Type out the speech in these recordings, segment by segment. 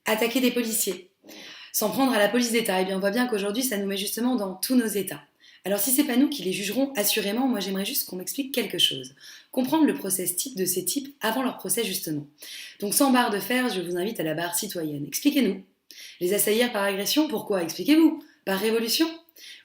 Attaquer des policiers, s'en prendre à la police d'État, eh bien on voit bien qu'aujourd'hui ça nous met justement dans tous nos états. Alors si c'est pas nous qui les jugerons assurément, moi j'aimerais juste qu'on m'explique quelque chose. Comprendre le process type de ces types avant leur procès justement. Donc sans barre de fer, je vous invite à la barre citoyenne. Expliquez-nous. Les assaillir par agression, pourquoi? Expliquez-vous. Par révolution?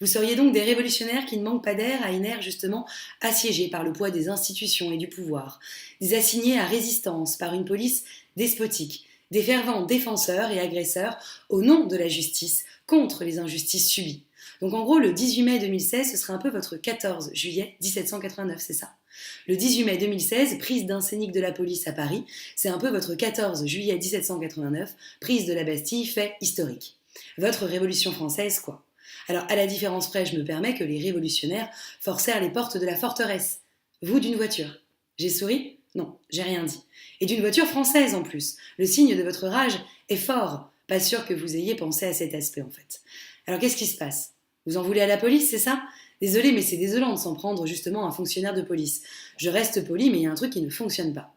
Vous seriez donc des révolutionnaires qui ne manquent pas d'air à une ère justement assiégée par le poids des institutions et du pouvoir, des assignés à résistance par une police despotique, des fervents défenseurs et agresseurs au nom de la justice contre les injustices subies. Donc en gros, le 18 mai 2016, ce serait un peu votre 14 juillet 1789, c'est ça. Le 18 mai 2016, prise d'un scénic de la police à Paris, c'est un peu votre 14 juillet 1789, prise de la Bastille, fait historique. Votre révolution française, quoi. Alors, à la différence près, je me permets que les révolutionnaires forcèrent les portes de la forteresse. Vous, d'une voiture. J'ai souri? Non, j'ai rien dit. Et d'une voiture française en plus. Le signe de votre rage est fort. Pas sûr que vous ayez pensé à cet aspect en fait. Alors, qu'est-ce qui se passe? Vous en voulez à la police, c'est ça? Désolé, mais c'est désolant de s'en prendre justement à un fonctionnaire de police. Je reste poli, mais il y a un truc qui ne fonctionne pas.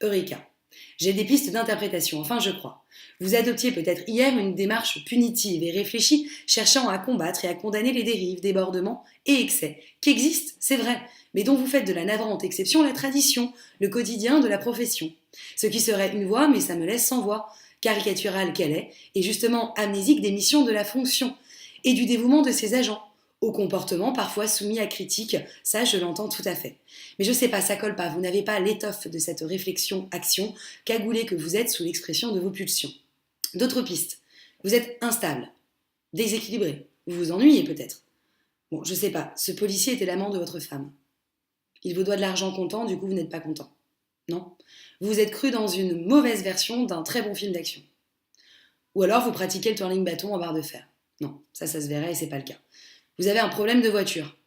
Eureka. J'ai des pistes d'interprétation, enfin je crois. Vous adoptiez peut-être hier une démarche punitive et réfléchie, cherchant à combattre et à condamner les dérives, débordements et excès, qui existent, c'est vrai, mais dont vous faites de la navrante exception la tradition, le quotidien de la profession. Ce qui serait une voix, mais ça me laisse sans voix, caricaturale qu'elle est, et justement amnésique des missions de la fonction, et du dévouement de ses agents, au comportement parfois soumis à critique, ça je l'entends tout à fait. Mais je sais pas, ça colle pas, vous n'avez pas l'étoffe de cette réflexion-action, cagoulé que vous êtes sous l'expression de vos pulsions. D'autres pistes. Vous êtes instable, déséquilibré, vous vous ennuyez peut-être. Bon, je sais pas, ce policier était l'amant de votre femme. Il vous doit de l'argent comptant, du coup vous n'êtes pas content. Non? Vous vous êtes cru dans une mauvaise version d'un très bon film d'action. Ou alors vous pratiquez le twirling bâton en barre de fer. Non, ça se verrait et c'est pas le cas. Vous avez un problème de voiture.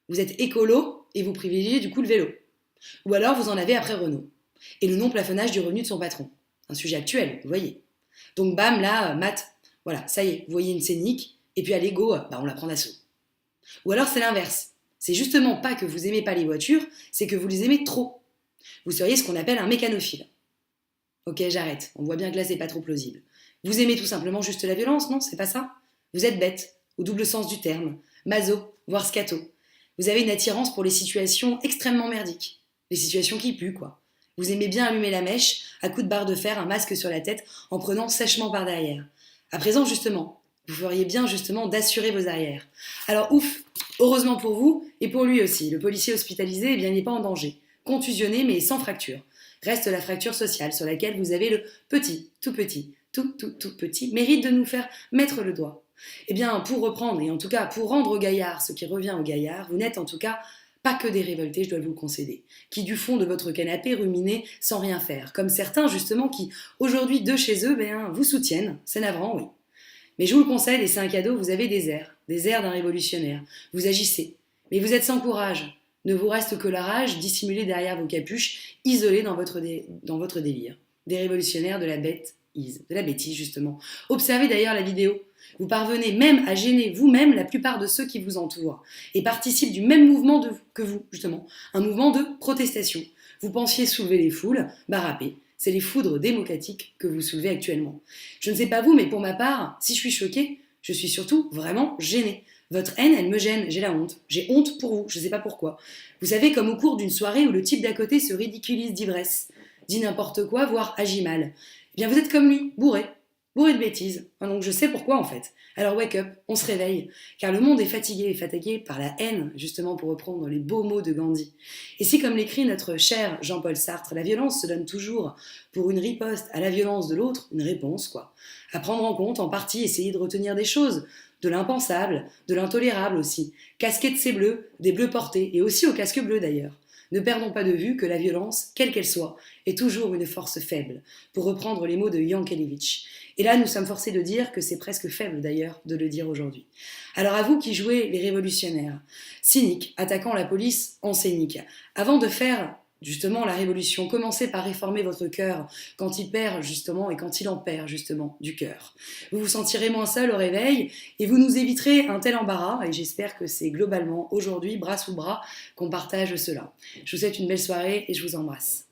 Vous êtes écolo et vous privilégiez du coup le vélo. Ou alors vous en avez après Renault. Et le non-plafonnage du revenu de son patron. Un sujet actuel, vous voyez. Donc bam, là, mat, voilà, ça y est, vous voyez une scénique, et puis à l'ego, on la prend d'assaut. Ou alors c'est l'inverse. C'est justement pas que vous aimez pas les voitures, c'est que vous les aimez trop. Vous seriez ce qu'on appelle un mécanophile. Ok, j'arrête, on voit bien que là c'est pas trop plausible. Vous aimez tout simplement juste la violence, non? C'est pas ça? Vous êtes bête, au double sens du terme, maso, voire scato. Vous avez une attirance pour les situations extrêmement merdiques. Les situations qui puent, quoi. Vous aimez bien allumer la mèche, à coups de barre de fer, un masque sur la tête, en prenant sèchement par derrière. À présent, justement, vous feriez bien justement d'assurer vos arrières. Alors ouf, heureusement pour vous, et pour lui aussi, le policier hospitalisé, eh bien, il n'est pas en danger. Contusionné, mais sans fracture. Reste la fracture sociale sur laquelle vous avez le tout petit, mérite de nous faire mettre le doigt. Eh bien, pour reprendre, et en tout cas pour rendre au gaillard ce qui revient au gaillard, vous n'êtes en tout cas pas que des révoltés, je dois vous le concéder, qui du fond de votre canapé ruminaient sans rien faire, comme certains justement qui, aujourd'hui de chez eux, vous soutiennent, c'est navrant, oui. Mais je vous le concède, et c'est un cadeau, vous avez des airs d'un révolutionnaire, vous agissez, mais vous êtes sans courage, ne vous reste que la rage dissimulée derrière vos capuches, isolée dans votre délire, des révolutionnaires de la bêtise justement. Observez d'ailleurs la vidéo. Vous parvenez même à gêner vous-même la plupart de ceux qui vous entourent et participent du même mouvement que vous, justement, un mouvement de protestation. Vous pensiez soulever les foules, râpez. C'est les foudres démocratiques que vous soulevez actuellement. Je ne sais pas vous, mais pour ma part, si je suis choquée, je suis surtout vraiment gênée. Votre haine, elle me gêne, j'ai la honte. J'ai honte pour vous, je ne sais pas pourquoi. Vous savez, comme au cours d'une soirée où le type d'à côté se ridiculise d'ivresse, dit n'importe quoi, voire agit mal. Eh bien, vous êtes comme lui, bourré de bêtises. Donc je sais pourquoi en fait. Alors wake up, on se réveille, car le monde est fatigué par la haine, justement pour reprendre les beaux mots de Gandhi. Et si, comme l'écrit notre cher Jean-Paul Sartre, la violence se donne toujours pour une riposte à la violence de l'autre, une réponse quoi. À prendre en compte, en partie, essayer de retenir des choses, de l'impensable, de l'intolérable aussi. Casquer de ses bleus, des bleus portés, et aussi au casque bleu d'ailleurs. Ne perdons pas de vue que la violence, quelle qu'elle soit, est toujours une force faible, pour reprendre les mots de Yankelevitch. Et là, nous sommes forcés de dire que c'est presque faible d'ailleurs de le dire aujourd'hui. Alors à vous qui jouez les révolutionnaires, cyniques, attaquant la police en scénique, avant de faire justement la révolution, commencez par réformer votre cœur quand il perd justement et quand il en perd justement du cœur. Vous vous sentirez moins seul au réveil et vous nous éviterez un tel embarras et j'espère que c'est globalement aujourd'hui, bras sous bras, qu'on partage cela. Je vous souhaite une belle soirée et je vous embrasse.